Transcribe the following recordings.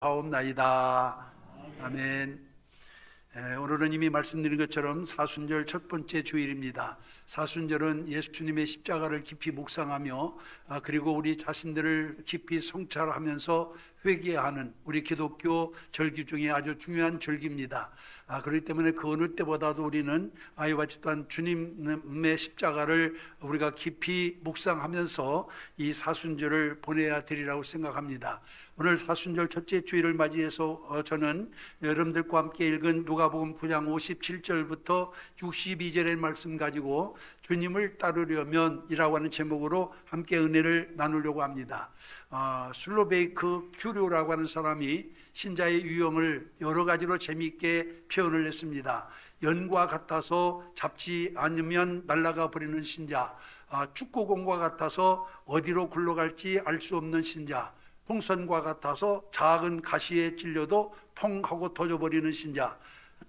하옵나이다. 아멘. 오늘은 이미 말씀드린 것처럼 사순절 첫 번째 주일입니다. 사순절은 예수님의 십자가를 깊이 묵상하며 그리고 우리 자신들을 깊이 성찰하면서 회개하는 우리 기독교 절기 중에 아주 중요한 절기입니다. 그렇기 때문에 그 어느 때보다도 우리는 이와 또한 주님의 십자가를 우리가 깊이 묵상하면서 이 사순절을 보내야 되리라고 생각합니다. 오늘 사순절 첫째 주일을 맞이해서 저는 여러분들과 함께 읽은 누가복음 9장 57절부터 62절의 말씀 가지고 주님을 따르려면 이라고 하는 제목으로 함께 은혜를 나누려고 합니다. 슬로베이크 큐류라고 하는 사람이 신자의 유형을 여러 가지로 재미있게 표현을 했습니다. 연과 같아서 잡지 않으면 날아가 버리는 신자, 축구공과 같아서 어디로 굴러갈지 알 수 없는 신자, 풍선과 같아서 작은 가시에 찔려도 퐁 하고 터져버리는 신자,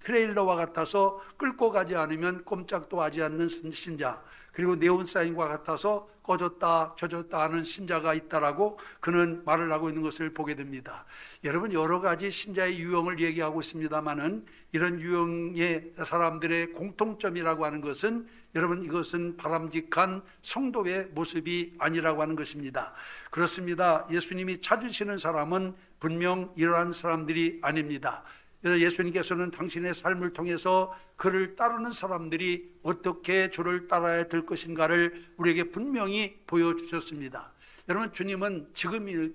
트레일러와 같아서 끌고 가지 않으면 꼼짝도 하지 않는 신자, 그리고 네온사인과 같아서 꺼졌다 켜졌다 하는 신자가 있다라고 그는 말을 하고 있는 것을 보게 됩니다. 여러분, 여러 가지 신자의 유형을 얘기하고 있습니다만은 이런 유형의 사람들의 공통점이라고 하는 것은 여러분, 이것은 바람직한 성도의 모습이 아니라고 하는 것입니다. 그렇습니다. 예수님이 찾으시는 사람은 분명 이러한 사람들이 아닙니다. 예수님께서는 당신의 삶을 통해서 그를 따르는 사람들이 어떻게 주를 따라야 될 것인가를 우리에게 분명히 보여주셨습니다. 여러분, 주님은 주님이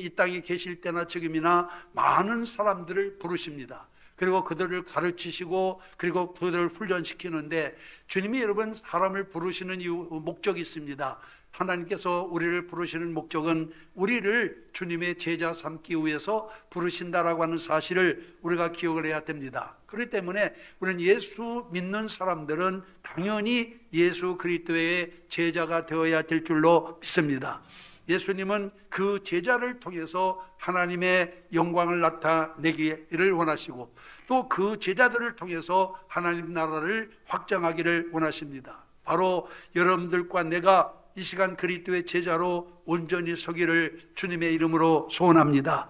이 땅에 계실 때나 지금이나 많은 사람들을 부르십니다. 그리고 그들을 가르치시고 그리고 그들을 훈련시키는데, 주님이 여러분 사람을 부르시는 목적이 있습니다. 하나님께서 우리를 부르시는 목적은 우리를 주님의 제자 삼기 위해서 부르신다라고 하는 사실을 우리가 기억을 해야 됩니다. 그렇기 때문에 우리는 예수 믿는 사람들은 당연히 예수 그리스도의 제자가 되어야 될 줄로 믿습니다. 예수님은 그 제자를 통해서 하나님의 영광을 나타내기를 원하시고 또 그 제자들을 통해서 하나님 나라를 확장하기를 원하십니다. 바로 여러분들과 내가 이 시간 그리스도의 제자로 온전히 서기를 주님의 이름으로 소원합니다.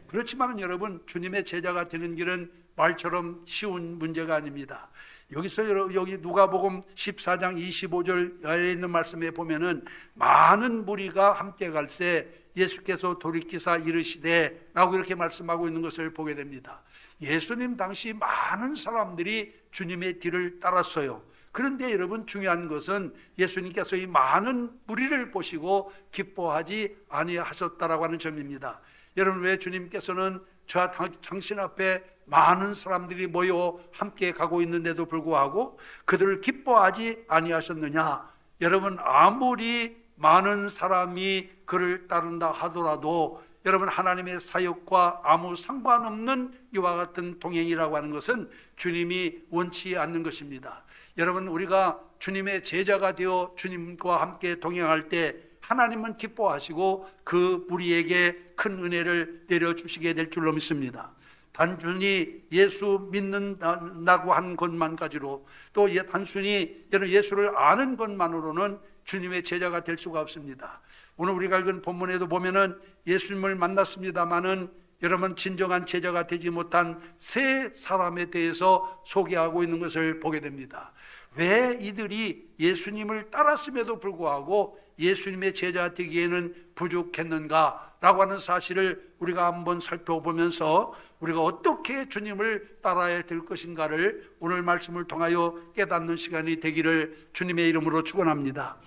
그렇지만 여러분, 주님의 제자가 되는 길은 말처럼 쉬운 문제가 아닙니다. 여기 누가복음 14장 25절에 있는 말씀에 보면은 많은 무리가 함께 갈새 예수께서 돌이키사 이르시되 라고 이렇게 말씀하고 있는 것을 보게 됩니다. 예수님 당시 많은 사람들이 주님의 뒤를 따랐어요. 그런데 여러분, 중요한 것은 예수님께서 이 많은 무리를 보시고 기뻐하지 아니하셨다라고 하는 점입니다. 여러분, 왜 주님께서는 저와 당신 앞에 많은 사람들이 모여 함께 가고 있는데도 불구하고 그들을 기뻐하지 아니하셨느냐? 여러분, 아무리 많은 사람이 그를 따른다 하더라도 여러분, 하나님의 사역과 아무 상관없는 이와 같은 동행이라고 하는 것은 주님이 원치 않는 것입니다. 여러분, 우리가 주님의 제자가 되어 주님과 함께 동행할 때 하나님은 기뻐하시고 그 우리에게 큰 은혜를 내려주시게 될 줄로 믿습니다. 단순히 예수 믿는다고 한 것만 가지로 또 단순히 예수를 아는 것만으로는 주님의 제자가 될 수가 없습니다. 오늘 우리가 읽은 본문에도 보면은 예수님을 만났습니다마는 여러분, 진정한 제자가 되지 못한 세 사람에 대해서 소개하고 있는 것을 보게 됩니다. 왜 이들이 예수님을 따랐음에도 불구하고 예수님의 제자 되기에는 부족했는가 라고 하는 사실을 우리가 한번 살펴보면서 우리가 어떻게 주님을 따라야 될 것인가를 오늘 말씀을 통하여 깨닫는 시간이 되기를 주님의 이름으로 축원합니다.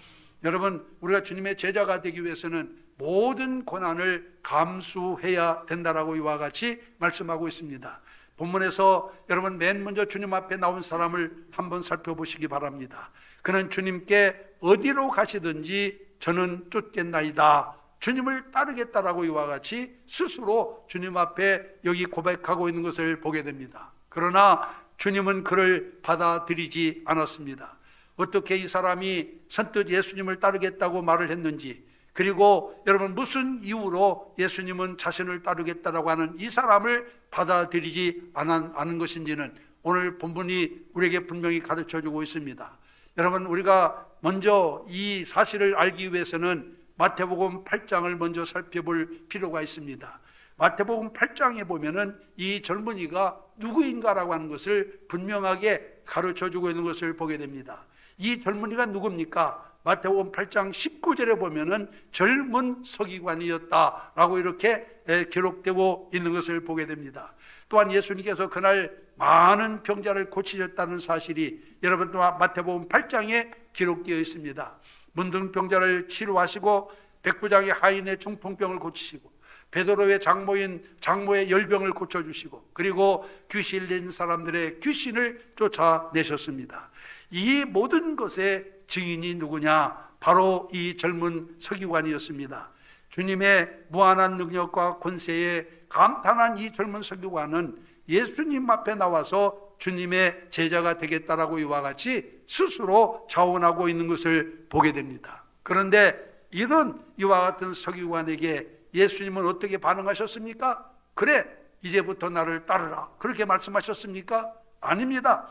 여러분, 우리가 주님의 제자가 되기 위해서는 모든 고난을 감수해야 된다라고 이와 같이 말씀하고 있습니다. 본문에서 여러분, 맨 먼저 주님 앞에 나온 사람을 한번 살펴보시기 바랍니다. 그는 주님께 어디로 가시든지 저는 쫓겠나이다, 주님을 따르겠다라고 이와 같이 스스로 주님 앞에 여기 고백하고 있는 것을 보게 됩니다. 그러나 주님은 그를 받아들이지 않았습니다. 어떻게 이 사람이 선뜻 예수님을 따르겠다고 말을 했는지, 그리고 여러분, 무슨 이유로 예수님은 자신을 따르겠다라고 하는 이 사람을 받아들이지 않은 것인지는 오늘 본문이 우리에게 분명히 가르쳐주고 있습니다. 여러분, 우리가 먼저 이 사실을 알기 위해서는 마태복음 8장을 먼저 살펴볼 필요가 있습니다. 마태복음 8장에 보면은 이 젊은이가 누구인가라고 하는 것을 분명하게 가르쳐주고 있는 것을 보게 됩니다. 이 젊은이가 누굽니까? 마태복음 8장 19절에 보면은 젊은 서기관이었다라고 이렇게 기록되고 있는 것을 보게 됩니다. 또한 예수님께서 그날 많은 병자를 고치셨다는 사실이 여러분 또 마태복음 8장에 기록되어 있습니다. 문둥병자를 치료하시고 백부장의 하인의 중풍병을 고치시고 베드로의 장모의 열병을 고쳐주시고 그리고 귀신 낸 사람들의 귀신을 쫓아내셨습니다. 이 모든 것의 증인이 누구냐? 바로 이 젊은 서기관이었습니다. 주님의 무한한 능력과 권세에 감탄한 이 젊은 서기관은 예수님 앞에 나와서 주님의 제자가 되겠다라고 이와 같이 스스로 자원하고 있는 것을 보게 됩니다. 그런데 이런 이와 같은 서기관에게 예수님은 어떻게 반응하셨습니까? 그래, 이제부터 나를 따르라. 그렇게 말씀하셨습니까? 아닙니다.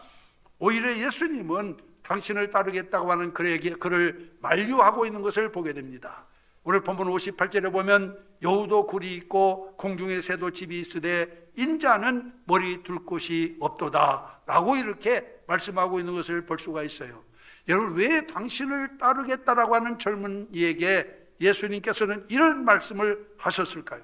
오히려 예수님은 당신을 따르겠다고 하는 그를 만류하고 있는 것을 보게 됩니다. 오늘 본문 58절에 보면 여우도 굴이 있고 공중의 새도 집이 있으되 인자는 머리 둘 곳이 없도다 라고 이렇게 말씀하고 있는 것을 볼 수가 있어요. 여러분, 왜 당신을 따르겠다라고 하는 젊은이에게 예수님께서는 이런 말씀을 하셨을까요?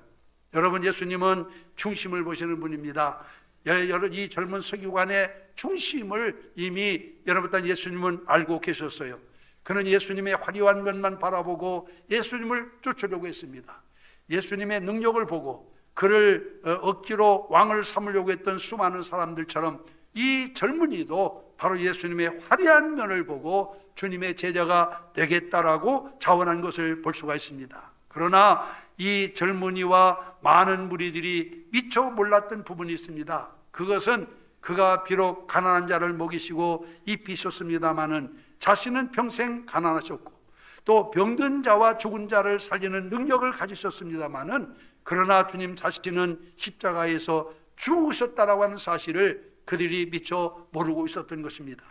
여러분, 예수님은 중심을 보시는 분입니다. 이 젊은 서기관의 중심을 이미 여러분 예수님은 알고 계셨어요. 그는 예수님의 화려한 면만 바라보고 예수님을 쫓으려고 했습니다. 예수님의 능력을 보고 그를 억지로 왕을 삼으려고 했던 수많은 사람들처럼 이 젊은이도 바로 예수님의 화려한 면을 보고 주님의 제자가 되겠다라고 자원한 것을 볼 수가 있습니다. 그러나 이 젊은이와 많은 무리들이 미처 몰랐던 부분이 있습니다. 그것은 그가 비록 가난한 자를 먹이시고 입히셨습니다마는 자신은 평생 가난하셨고 또 병든 자와 죽은 자를 살리는 능력을 가지셨습니다마는 그러나 주님 자신은 십자가에서 죽으셨다라고 하는 사실을 그들이 미처 모르고 있었던 것입니다.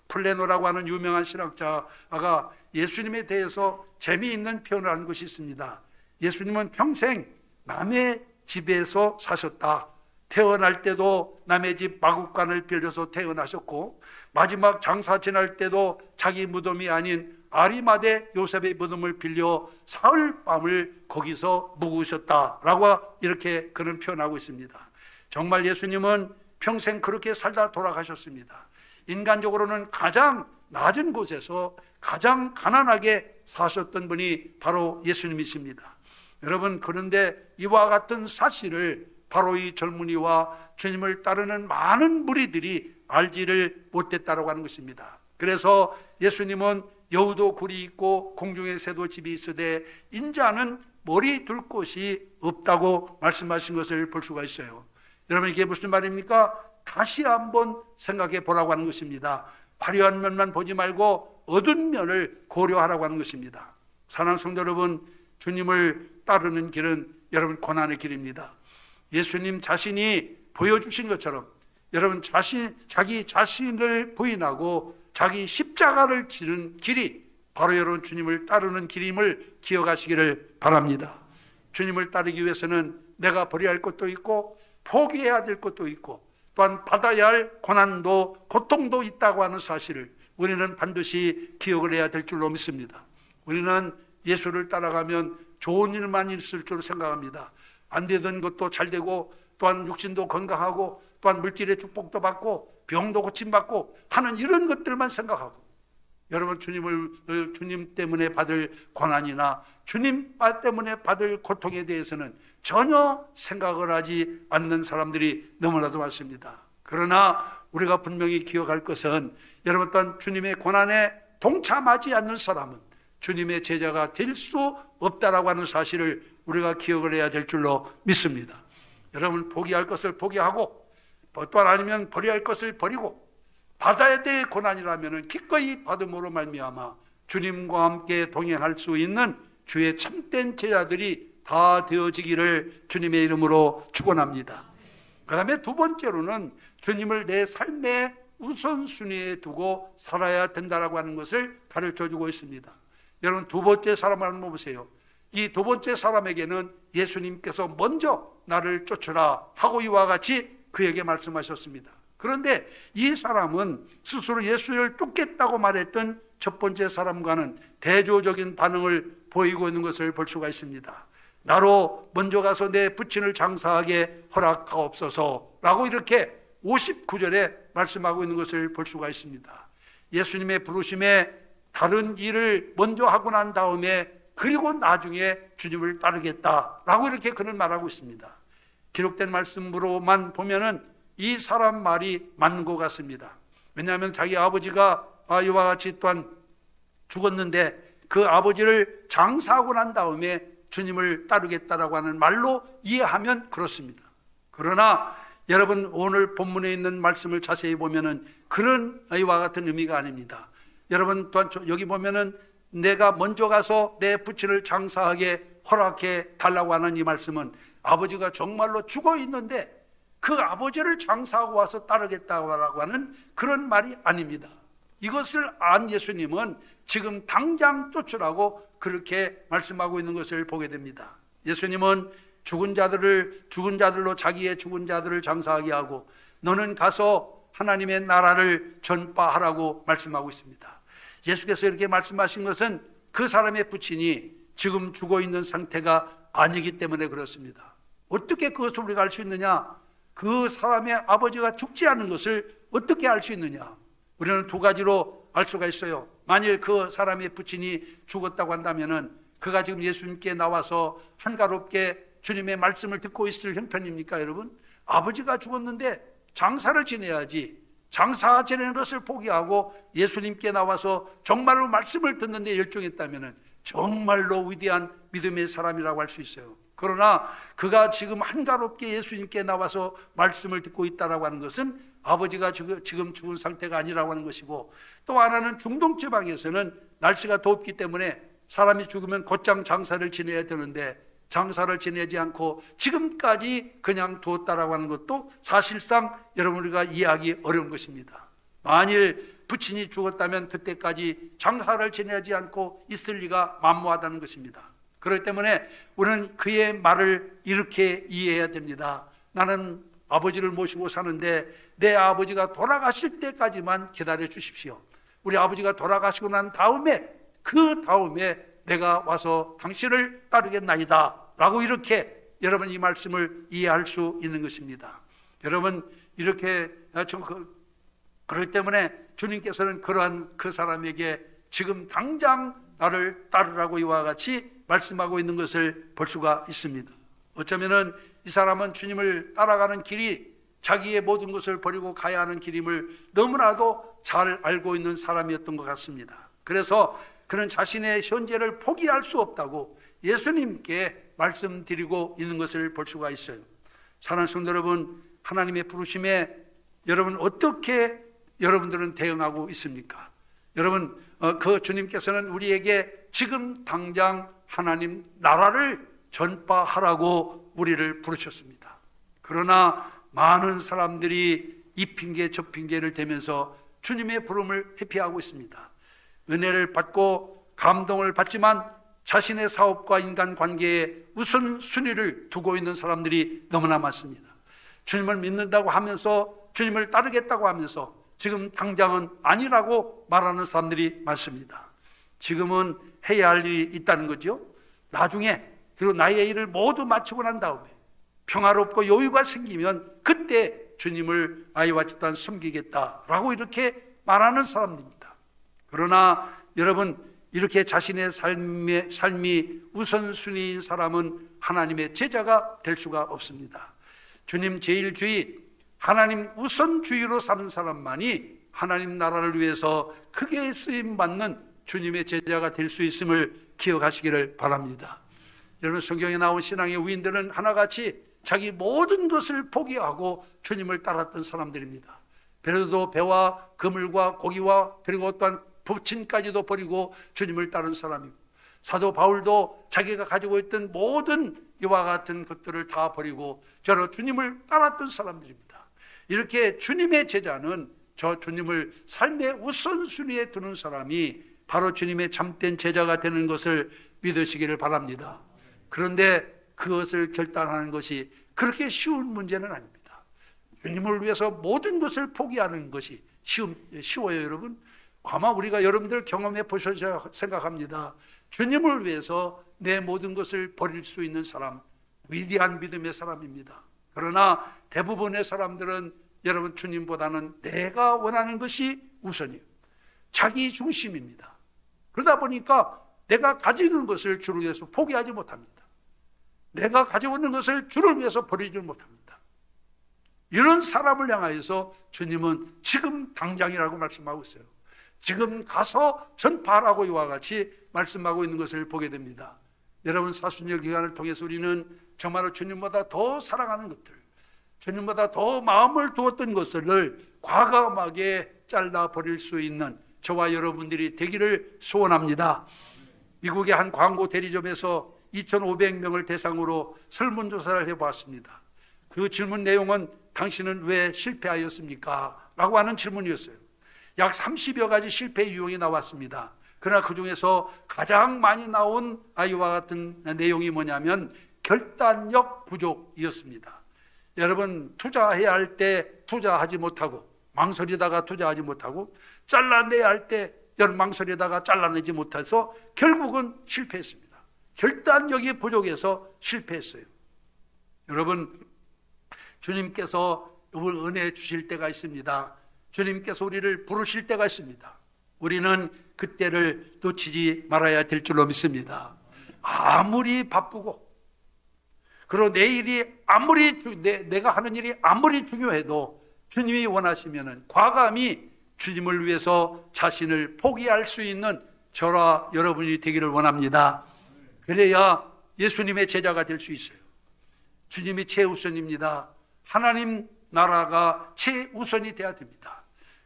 플레노라고 하는 유명한 신학자가 예수님에 대해서 재미있는 표현을 한 것이 있습니다. 예수님은 평생 남의 집에서 사셨다. 태어날 때도 남의 집 마구간을 빌려서 태어나셨고 마지막 장사 지날 때도 자기 무덤이 아닌 아리마대 요셉의 무덤을 빌려 사흘 밤을 거기서 묵으셨다라고 이렇게 그는 표현하고 있습니다. 정말 예수님은 평생 그렇게 살다 돌아가셨습니다. 인간적으로는 가장 낮은 곳에서 가장 가난하게 사셨던 분이 바로 예수님이십니다. 여러분, 그런데 이와 같은 사실을 바로 이 젊은이와 주님을 따르는 많은 무리들이 알지를 못했다고 하는 것입니다. 그래서 예수님은 여우도 굴이 있고 공중의 새도 집이 있으되 인자는 머리 둘 곳이 없다고 말씀하신 것을 볼 수가 있어요. 여러분, 이게 무슨 말입니까? 다시 한번 생각해 보라고 하는 것입니다. 화려한 면만 보지 말고 어두운 면을 고려하라고 하는 것입니다. 사랑하는 성도 여러분, 주님을 따르는 길은 여러분 고난의 길입니다. 예수님 자신이 보여주신 것처럼 여러분 자기 자신을 부인하고 자기 십자가를 지는 길이 바로 여러분 주님을 따르는 길임을 기억하시기를 바랍니다. 주님을 따르기 위해서는 내가 버려야 할 것도 있고 포기해야 될 것도 있고 또한 받아야 할 고난도 고통도 있다고 하는 사실을 우리는 반드시 기억을 해야 될 줄로 믿습니다. 우리는 예수를 따라가면 좋은 일만 있을 줄 생각합니다. 안 되던 것도 잘 되고 또한 육신도 건강하고 또한 물질의 축복도 받고 병도 고침받고 하는 이런 것들만 생각하고 여러분 주님 때문에 받을 고난이나 주님 때문에 받을 고통에 대해서는 전혀 생각을 하지 않는 사람들이 너무나도 많습니다. 그러나 우리가 분명히 기억할 것은 여러분 또한 주님의 고난에 동참하지 않는 사람은 주님의 제자가 될 수 없다라고 하는 사실을 우리가 기억을 해야 될 줄로 믿습니다. 여러분 포기할 것을 포기하고 또한 아니면 버려야 할 것을 버리고 받아야 될 고난이라면 기꺼이 받음으로 말미암아 주님과 함께 동행할 수 있는 주의 참된 제자들이 다 되어지기를 주님의 이름으로 축원합니다. 그 다음에 두 번째로는 주님을 내 삶의 우선순위에 두고 살아야 된다라고 하는 것을 가르쳐주고 있습니다. 여러분 두 번째 사람을 한번 보세요. 이 두 번째 사람에게는 예수님께서 먼저 나를 쫓으라 하고 이와 같이 그에게 말씀하셨습니다. 그런데 이 사람은 스스로 예수를 쫓겠다고 말했던 첫 번째 사람과는 대조적인 반응을 보이고 있는 것을 볼 수가 있습니다. 나로 먼저 가서 내 부친을 장사하게 허락하옵소서라고 이렇게 59절에 말씀하고 있는 것을 볼 수가 있습니다. 예수님의 부르심에 다른 일을 먼저 하고 난 다음에 그리고 나중에 주님을 따르겠다라고 이렇게 그는 말하고 있습니다. 기록된 말씀으로만 보면은 이 사람 말이 맞는 것 같습니다. 왜냐하면 자기 아버지가 이와 같이 또한 죽었는데 그 아버지를 장사하고 난 다음에 주님을 따르겠다라고 하는 말로 이해하면 그렇습니다. 그러나 여러분 오늘 본문에 있는 말씀을 자세히 보면은 그런 이와 같은 의미가 아닙니다. 여러분 또한 여기 보면은 내가 먼저 가서 내 부친을 장사하게 허락해 달라고 하는 이 말씀은 아버지가 정말로 죽어 있는데 그 아버지를 장사하고 와서 따르겠다고 하는 그런 말이 아닙니다. 이것을 안 예수님은 지금 당장 쫓으라고 그렇게 말씀하고 있는 것을 보게 됩니다. 예수님은 죽은 자들로 자기의 죽은 자들을 장사하게 하고 너는 가서 하나님의 나라를 전파하라고 말씀하고 있습니다. 예수께서 이렇게 말씀하신 것은 그 사람의 부친이 지금 죽어 있는 상태가 아니기 때문에 그렇습니다. 어떻게 그것을 우리가 알 수 있느냐? 그 사람의 아버지가 죽지 않은 것을 어떻게 알 수 있느냐? 우리는 두 가지로 알 수가 있어요. 만일 그 사람의 부친이 죽었다고 한다면은 그가 지금 예수님께 나와서 한가롭게 주님의 말씀을 듣고 있을 형편입니까, 여러분? 아버지가 죽었는데 장사를 지내야지. 장사 지내는 것을 포기하고 예수님께 나와서 정말로 말씀을 듣는데 열중했다면은 정말로 위대한 믿음의 사람이라고 할 수 있어요. 그러나 그가 지금 한가롭게 예수님께 나와서 말씀을 듣고 있다라고 하는 것은 아버지가 지금 죽은 상태가 아니라고 하는 것이고, 또 하나는 중동 지방에서는 날씨가 덥기 때문에 사람이 죽으면 곧장 장사를 지내야 되는데 장사를 지내지 않고 지금까지 그냥 두었다라고 하는 것도 사실상 여러분 우리가 이해하기 어려운 것입니다. 만일 부친이 죽었다면 그때까지 장사를 지내지 않고 있을 리가 만무하다는 것입니다. 그렇기 때문에 우리는 그의 말을 이렇게 이해해야 됩니다. 나는 아버지를 모시고 사는데 내 아버지가 돌아가실 때까지만 기다려 주십시오. 우리 아버지가 돌아가시고 난 다음에 그 다음에 내가 와서 당신을 따르겠나이다 라고 이렇게 여러분 이 말씀을 이해할 수 있는 것입니다. 여러분 이렇게 그렇기 때문에 주님께서는 그러한 그 사람에게 지금 당장 나를 따르라고 이와 같이 말씀하고 있는 것을 볼 수가 있습니다. 어쩌면은 이 사람은 주님을 따라가는 길이 자기의 모든 것을 버리고 가야 하는 길임을 너무나도 잘 알고 있는 사람이었던 것 같습니다. 그래서 그는 자신의 현재를 포기할 수 없다고 예수님께 말씀드리고 있는 것을 볼 수가 있어요. 사랑하는 성도 여러분, 하나님의 부르심에 여러분 어떻게 여러분들은 대응하고 있습니까? 여러분 그 주님께서는 우리에게 지금 당장 하나님 나라를 전파하라고 우리를 부르셨습니다. 그러나 많은 사람들이 이 핑계 저 핑계를 대면서 주님의 부름을 회피하고 있습니다. 은혜를 받고 감동을 받지만 자신의 사업과 인간관계에 우선순위를 두고 있는 사람들이 너무나 많습니다. 주님을 믿는다고 하면서 주님을 따르겠다고 하면서 지금 당장은 아니라고 말하는 사람들이 많습니다. 지금은 해야 할 일이 있다는 거죠. 나중에 그리고 나의 일을 모두 마치고 난 다음에 평화롭고 여유가 생기면 그때 주님을 아이와 집단 섬기겠다라고 이렇게 말하는 사람들입니다. 그러나 여러분 이렇게 자신의 삶이 우선순위인 사람은 하나님의 제자가 될 수가 없습니다. 주님 제일주의, 하나님 우선주의로 사는 사람만이 하나님 나라를 위해서 크게 쓰임받는 주님의 제자가 될 수 있음을 기억하시기를 바랍니다. 여러분 성경에 나온 신앙의 위인들은 하나같이 자기 모든 것을 포기하고 주님을 따랐던 사람들입니다. 베드로도 배와 그물과 고기와 그리고 또한 부친까지도 버리고 주님을 따른 사람이고, 사도 바울도 자기가 가지고 있던 모든 이와 같은 것들을 다 버리고 저로 주님을 따랐던 사람들입니다. 이렇게 주님의 제자는 저 주님을 삶의 우선순위에 두는 사람이 바로 주님의 참된 제자가 되는 것을 믿으시기를 바랍니다. 그런데 그것을 결단하는 것이 그렇게 쉬운 문제는 아닙니다. 주님을 위해서 모든 것을 포기하는 것이 쉬워요, 여러분? 아마 우리가 여러분들 경험해 보셔야 생각합니다. 주님을 위해서 내 모든 것을 버릴 수 있는 사람, 위대한 믿음의 사람입니다. 그러나 대부분의 사람들은 여러분 주님보다는 내가 원하는 것이 우선이에요. 자기 중심입니다. 그러다 보니까 내가 가지고 있는 것을 주를 위해서 포기하지 못합니다. 내가 가지고 있는 것을 주를 위해서 버리지 못합니다. 이런 사람을 향하여서 주님은 지금 당장이라고 말씀하고 있어요. 지금 가서 전파하라고 이와 같이 말씀하고 있는 것을 보게 됩니다. 여러분, 사순절 기간을 통해서 우리는 정말로 주님보다 더 사랑하는 것들, 주님보다 더 마음을 두었던 것을 과감하게 잘라버릴 수 있는 저와 여러분들이 되기를 소원합니다. 미국의 한 광고 대리점에서 2,500명을 대상으로 설문조사를 해보았습니다. 그 질문 내용은 당신은 왜 실패하였습니까? 라고 하는 질문이었어요. 약 30여 가지 실패 유형이 나왔습니다. 그러나 그 중에서 가장 많이 나온 이와 같은 내용이 뭐냐면 결단력 부족이었습니다. 여러분, 투자해야 할 때 투자하지 못하고 망설이다가 투자하지 못하고 잘라내야 할 때 여러분 망설이다가 잘라내지 못해서 결국은 실패했습니다. 결단력이 부족해서 실패했어요. 여러분, 주님께서 은혜 주실 때가 있습니다. 주님께서 우리를 부르실 때가 있습니다. 우리는 그때를 놓치지 말아야 될 줄로 믿습니다. 아무리 바쁘고 그리고 내일이 아무리 내가 하는 일이 아무리 중요해도 주님이 원하시면은 과감히 주님을 위해서 자신을 포기할 수 있는 저와 여러분이 되기를 원합니다. 그래야 예수님의 제자가 될 수 있어요. 주님이 최우선입니다. 하나님 나라가 최우선이 돼야 됩니다.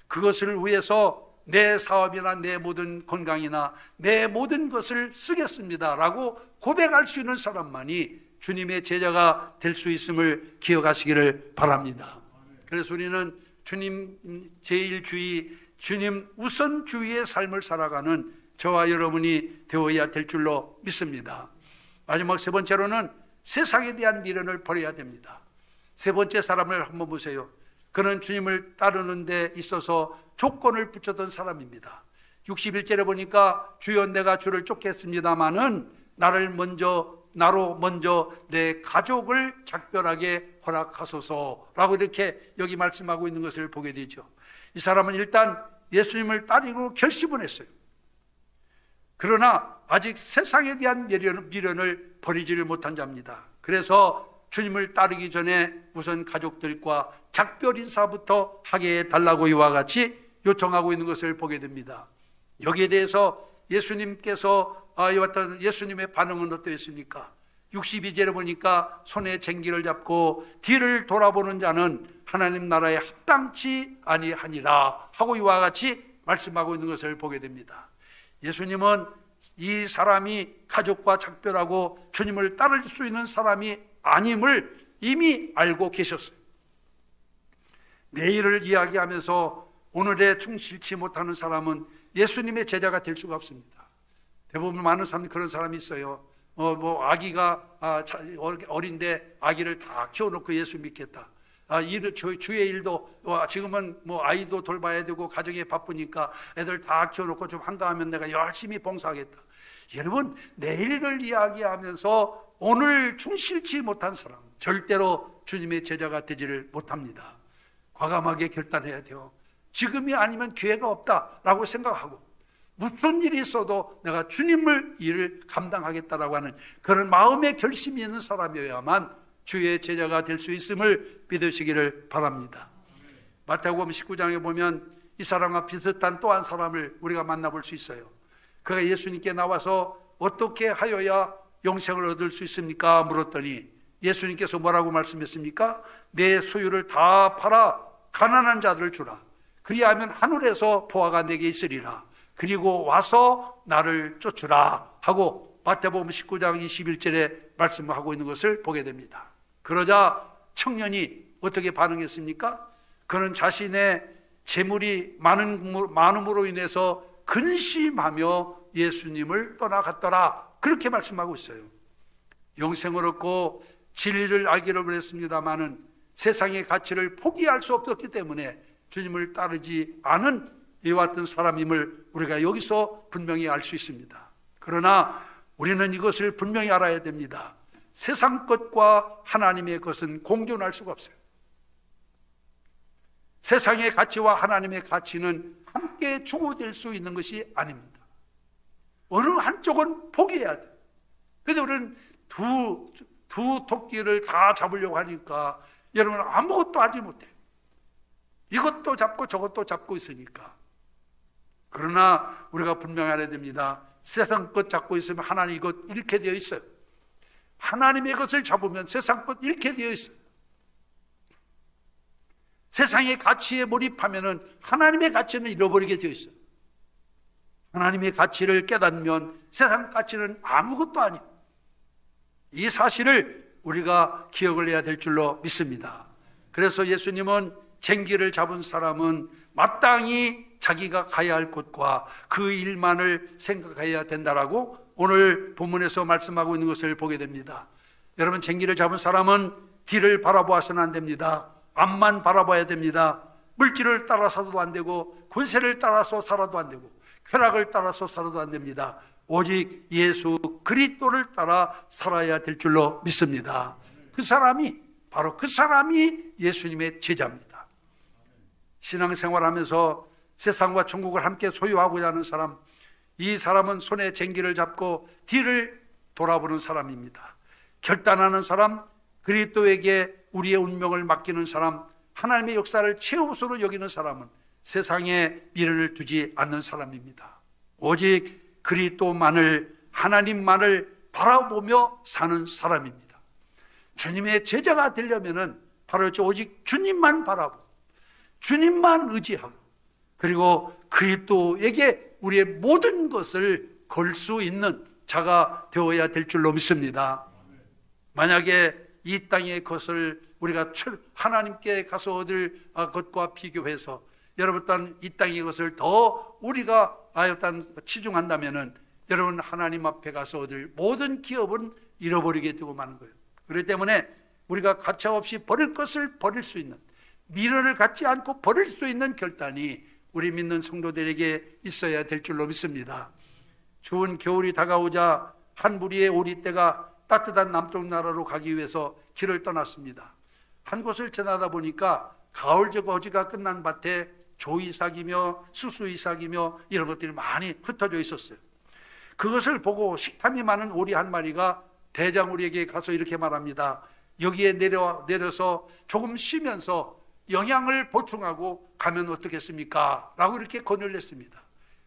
그것을 위해서 내 사업이나 내 모든 건강이나 내 모든 것을 쓰겠습니다 라고 고백할 수 있는 사람만이 주님의 제자가 될 수 있음을 기억하시기를 바랍니다. 그래서 우리는 주님 제일주의, 주님 우선주의의 삶을 살아가는 저와 여러분이 되어야 될 줄로 믿습니다. 마지막 세 번째로는 세상에 대한 미련을 버려야 됩니다. 세 번째 사람을 한번 보세요. 그는 주님을 따르는 데 있어서 조건을 붙였던 사람입니다. 61절에 보니까 주여 내가 주를 쫓겠습니다마는 나로 먼저 내 가족을 작별하게 허락하소서라고 이렇게 여기 말씀하고 있는 것을 보게 되죠. 이 사람은 일단 예수님을 따르기로 결심을 했어요. 그러나 아직 세상에 대한 미련을 버리지를 못한 자입니다. 그래서 주님을 따르기 전에 우선 가족들과 작별 인사부터 하게 해달라고 이와 같이 요청하고 있는 것을 보게 됩니다. 여기에 대해서 예수님께서 예수님의 반응은 어떠했습니까? 62절에 보니까 손에 쟁기를 잡고 뒤를 돌아보는 자는 하나님 나라에 합당치 아니하니라 하고 이와 같이 말씀하고 있는 것을 보게 됩니다. 예수님은 이 사람이 가족과 작별하고 주님을 따를 수 있는 사람이 아님을 이미 알고 계셨어요. 내일을 이야기하면서 오늘에 충실치 못하는 사람은 예수님의 제자가 될 수가 없습니다. 대부분 많은 사람이 그런 사람이 있어요. 아기가 어린데 아기를 다 키워놓고 예수 믿겠다. 주의 일도 지금은 아이도 돌봐야 되고 가정에 바쁘니까 애들 다 키워놓고 좀 한가하면 내가 열심히 봉사하겠다. 여러분, 내일을 이야기하면서 오늘 충실치 못한 사람 절대로 주님의 제자가 되지를 못합니다. 과감하게 결단해야 돼요. 지금이 아니면 기회가 없다라고 생각하고 무슨 일이 있어도 내가 주님을 일을 감당하겠다라고 하는 그런 마음의 결심이 있는 사람이어야만 주의 제자가 될 수 있음을 믿으시기를 바랍니다. 마태복음 19장에 보면 이 사람과 비슷한 또 한 사람을 우리가 만나볼 수 있어요. 그가 예수님께 나와서 어떻게 하여야 영생을 얻을 수 있습니까? 물었더니 예수님께서 뭐라고 말씀했습니까? 내 소유를 다 팔아 가난한 자들을 주라. 그리하면 하늘에서 보화가 내게 있으리라. 그리고 와서 나를 쫓으라 하고 마태복음 19장 21절에 말씀하고 있는 것을 보게 됩니다. 그러자 청년이 어떻게 반응했습니까? 그는 자신의 재물이 많음으로 인해서 근심하며 예수님을 떠나갔더라 그렇게 말씀하고 있어요. 영생을 얻고 진리를 알기로 그랬습니다마는 세상의 가치를 포기할 수 없었기 때문에 주님을 따르지 않은 이와 같은 사람임을 우리가 여기서 분명히 알 수 있습니다. 그러나 우리는 이것을 분명히 알아야 됩니다. 세상 것과 하나님의 것은 공존할 수가 없어요. 세상의 가치와 하나님의 가치는 함께 중호될 수 있는 것이 아닙니다. 어느 한쪽은 포기해야 돼요. 그런데 우리는 두 토끼를 다 잡으려고 하니까 여러분 아무것도 하지 못해요. 이것도 잡고 저것도 잡고 있으니까. 그러나 우리가 분명히 알아야 됩니다. 세상 것 잡고 있으면 하나님 것 잃게 되어 있어요. 하나님의 것을 잡으면 세상 것 잃게 되어 있어요. 세상의 가치에 몰입하면 하나님의 가치는 잃어버리게 되어 있어요. 하나님의 가치를 깨닫으면 세상 가치는 아무것도 아니에요. 이 사실을 우리가 기억을 해야 될 줄로 믿습니다. 그래서 예수님은 쟁기를 잡은 사람은 마땅히 자기가 가야 할 곳과 그 일만을 생각해야 된다라고 오늘 본문에서 말씀하고 있는 것을 보게 됩니다. 여러분, 쟁기를 잡은 사람은 뒤를 바라보아서는 안 됩니다. 앞만 바라봐야 됩니다. 물질을 따라서도 안 되고 권세를 따라서 살아도 안 되고 쾌락을 따라서 살아도 안 됩니다. 오직 예수 그리스도를 따라 살아야 될 줄로 믿습니다. 바로 그 사람이 예수님의 제자입니다. 신앙생활하면서 세상과 천국을 함께 소유하고자 하는 사람, 이 사람은 손에 쟁기를 잡고 뒤를 돌아보는 사람입니다. 결단하는 사람, 그리스도에게 우리의 운명을 맡기는 사람, 하나님의 역사를 최우선으로 여기는 사람은 세상에 미련을 두지 않는 사람입니다. 오직 그리스도만을, 하나님만을 바라보며 사는 사람입니다. 주님의 제자가 되려면은 바로 오직 주님만 바라보고 주님만 의지하고 그리고 그리스도에게 우리의 모든 것을 걸 수 있는 자가 되어야 될 줄로 믿습니다. 만약에 이 땅의 것을 우리가 하나님께 가서 얻을 것과 비교해서 여러분 이 땅의 것을 더 우리가 치중한다면은 여러분 하나님 앞에 가서 얻을 모든 기업은 잃어버리게 되고 마는 거예요. 그렇기 때문에 우리가 가차없이 버릴 것을 버릴 수 있는, 미련을 갖지 않고 버릴 수 있는 결단이 우리 믿는 성도들에게 있어야 될 줄로 믿습니다. 추운 겨울이 다가오자 한 무리의 오리떼가 따뜻한 남쪽 나라로 가기 위해서 길을 떠났습니다. 한 곳을 지나다 보니까 가을 저거지가 끝난 밭에 조이삭이며 수수이삭이며 이런 것들이 많이 흩어져 있었어요. 그것을 보고 식탐이 많은 오리 한 마리가 대장우리에게 가서 이렇게 말합니다. 여기에 내려서 조금 쉬면서 영양을 보충하고 가면 어떻겠습니까? 라고 이렇게 권유를 했습니다.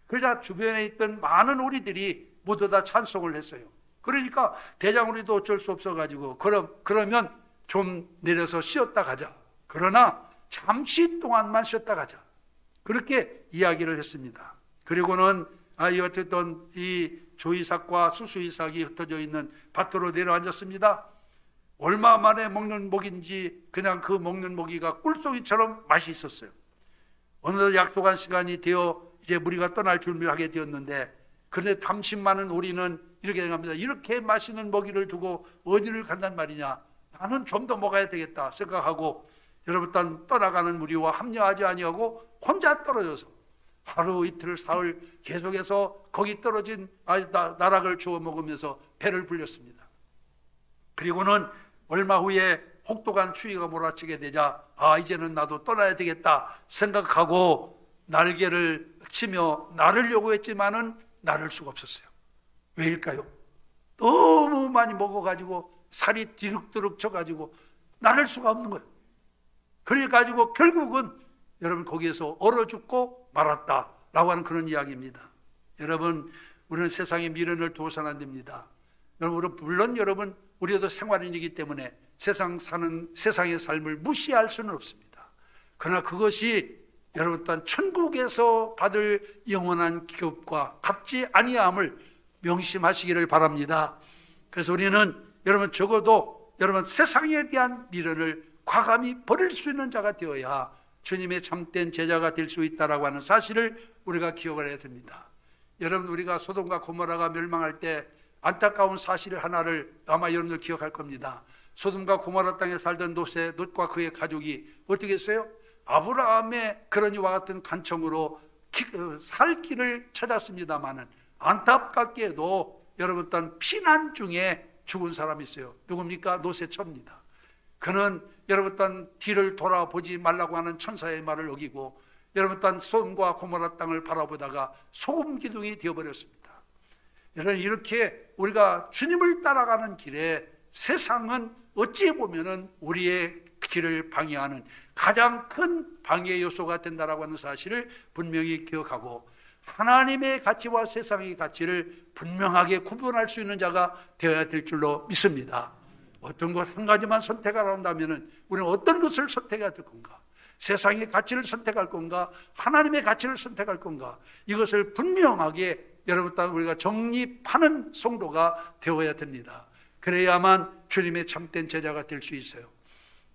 그러자 주변에 있던 많은 오리들이 모두 다 찬송을 했어요. 그러니까 대장우리도 어쩔 수 없어가지고 그러면 좀 내려서 쉬었다 가자. 그러나 잠시 동안만 쉬었다 가자. 그렇게 이야기를 했습니다. 그리고는 어쨌든 이 조이삭과 수수이삭이 흩어져 있는 밭으로 내려앉았습니다. 얼마 만에 먹는 먹인지 그냥 그 먹는 먹이가 꿀송이처럼 맛이 있었어요. 어느덧 약속한 시간이 되어 이제 무리가 떠날 준비를 하게 되었는데, 그런데 탐심 많은 오리는 이렇게 생각합니다. 이렇게 맛있는 먹이를 두고 어디를 간단 말이냐, 나는 좀 더 먹어야 되겠다 생각하고 여러분 떠나가는 무리와 합류하지 아니하고 혼자 떨어져서 하루 이틀 사흘 계속해서 거기 떨어진 나락을 주워 먹으면서 배를 불렸습니다. 그리고는 얼마 후에 혹독한 추위가 몰아치게 되자 이제는 나도 떠나야 되겠다 생각하고 날개를 치며 나르려고 했지만은 나를 수가 없었어요. 왜일까요? 너무 많이 먹어가지고 살이 디룩디룩 쳐가지고 나를 수가 없는 거예요. 그래가지고 결국은 여러분 거기에서 얼어 죽고 말았다라고 하는 그런 이야기입니다. 여러분, 우리는 세상에 미련을 두어서는 안 됩니다. 여러분, 물론 여러분 우리도 생활인이기 때문에 세상의 삶을 무시할 수는 없습니다. 그러나 그것이 여러분 또한 천국에서 받을 영원한 기업과 같지 아니함을 명심하시기를 바랍니다. 그래서 우리는 여러분 적어도 여러분 세상에 대한 미련을 과감히 버릴 수 있는 자가 되어야 주님의 참된 제자가 될 수 있다라고 하는 사실을 우리가 기억을 해야 됩니다. 여러분, 우리가 소돔과 고모라가 멸망할 때 안타까운 사실 하나를 아마 여러분들 기억할 겁니다. 소돔과 고모라 땅에 살던 롯과 그의 가족이 어떻게 했어요? 아브라함의 그런 이와 같은 간청으로 살 길을 찾았습니다마는 안타깝게도 여러분 일단 피난 중에 죽은 사람이 있어요. 누굽니까? 롯의 처입니다. 그는 여러분 일단 뒤를 돌아보지 말라고 하는 천사의 말을 어기고 여러분 일단 소돔과 고모라 땅을 바라보다가 소금 기둥이 되어버렸습니다. 여러분 이렇게 우리가 주님을 따라가는 길에 세상은 어찌 보면은 우리의 길을 방해하는 가장 큰 방해 요소가 된다라고 하는 사실을 분명히 기억하고 하나님의 가치와 세상의 가치를 분명하게 구분할 수 있는 자가 되어야 될 줄로 믿습니다. 어떤 것 한 가지만 선택하라 한다면 우리는 어떤 것을 선택해야 될 건가? 세상의 가치를 선택할 건가? 하나님의 가치를 선택할 건가? 이것을 분명하게 여러분 우리가 정립하는 성도가 되어야 됩니다. 그래야만 주님의 참된 제자가 될 수 있어요.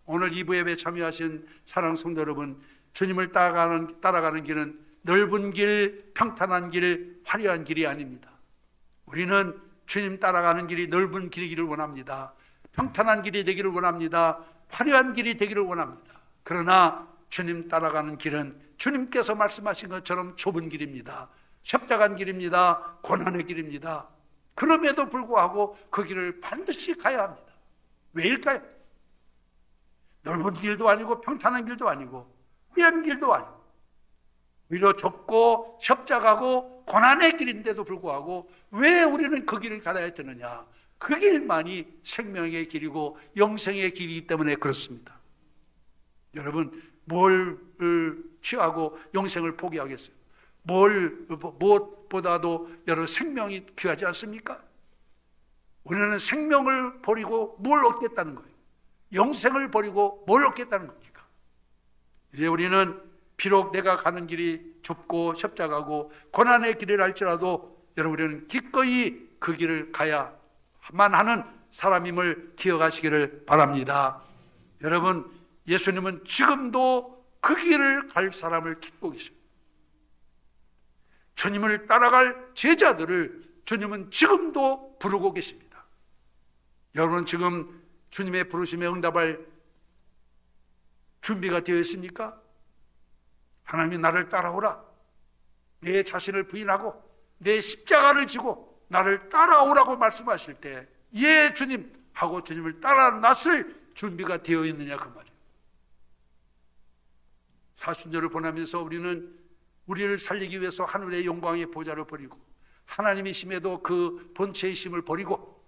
오늘 2부 예배에 참여하신 사랑하는 성도 여러분, 주님을 따라가는 길은 넓은 길, 평탄한 길, 화려한 길이 아닙니다. 우리는 주님 따라가는 길이 넓은 길이기를 원합니다. 평탄한 길이 되기를 원합니다. 화려한 길이 되기를 원합니다. 그러나 주님 따라가는 길은 주님께서 말씀하신 것처럼 좁은 길입니다. 십자가의 길입니다. 고난의 길입니다. 그럼에도 불구하고 그 길을 반드시 가야 합니다. 왜일까요? 넓은 길도 아니고 평탄한 길도 아니고 화려한 길도 아니고 오히려 좁고 십자가고 고난의 길인데도 불구하고 왜 우리는 그 길을 가야 되느냐? 그 길만이 생명의 길이고 영생의 길이기 때문에 그렇습니다. 여러분 뭘 취하고 영생을 포기하겠어요? 무엇보다도 여러분 생명이 귀하지 않습니까? 우리는 생명을 버리고 뭘 얻겠다는 거예요? 영생을 버리고 뭘 얻겠다는 겁니까? 이제 우리는 비록 내가 가는 길이 좁고 십자가고 고난의 길이라 할지라도 여러분 우리는 기꺼이 그 길을 가야만 하는 사람임을 기억하시기를 바랍니다. 여러분 예수님은 지금도 그 길을 갈 사람을 찾고 계십니다. 주님을 따라갈 제자들을 주님은 지금도 부르고 계십니다. 여러분 지금 주님의 부르심에 응답할 준비가 되어 있습니까? 하나님이 나를 따라오라, 내 자신을 부인하고 내 십자가를 지고 나를 따라오라고 말씀하실 때 예 주님 하고 주님을 따라 나설 준비가 되어 있느냐 그 말이에요. 사순절을 보내면서 우리는 우리를 살리기 위해서 하늘의 영광의 보좌를 버리고 하나님이심에도 그 본체의 심을 버리고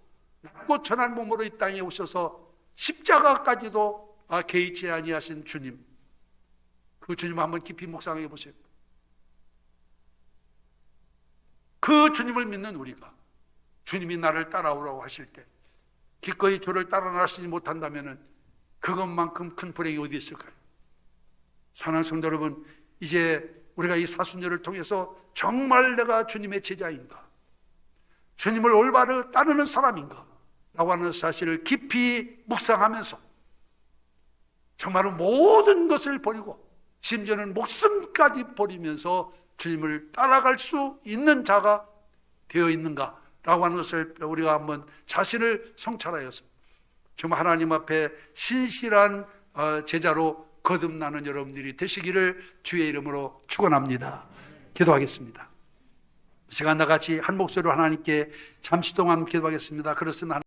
낮고 천한 몸으로 이 땅에 오셔서 십자가까지도 개의치 아니하신 주님, 그 주님 한번 깊이 묵상해 보세요. 그 주님을 믿는 우리가 주님이 나를 따라오라고 하실 때 기꺼이 주를 따라 나서지 못한다면 그것만큼 큰 불행이 어디 있을까요? 사랑하는 성도 여러분, 이제 우리가 이 사순절을 통해서 정말 내가 주님의 제자인가, 주님을 올바로 따르는 사람인가 라고 하는 사실을 깊이 묵상하면서 정말로 모든 것을 버리고 심지어는 목숨까지 버리면서 주님을 따라갈 수 있는 자가 되어 있는가 라고 하는 것을 우리가 한번 자신을 성찰하여서 정말 하나님 앞에 신실한 제자로 거듭나는 여러분들이 되시기를 주의 이름으로 축원합니다. 기도하겠습니다. 시간 나같이 한 목소리로 하나님께 잠시 동안 기도하겠습니다. 그렇습니다.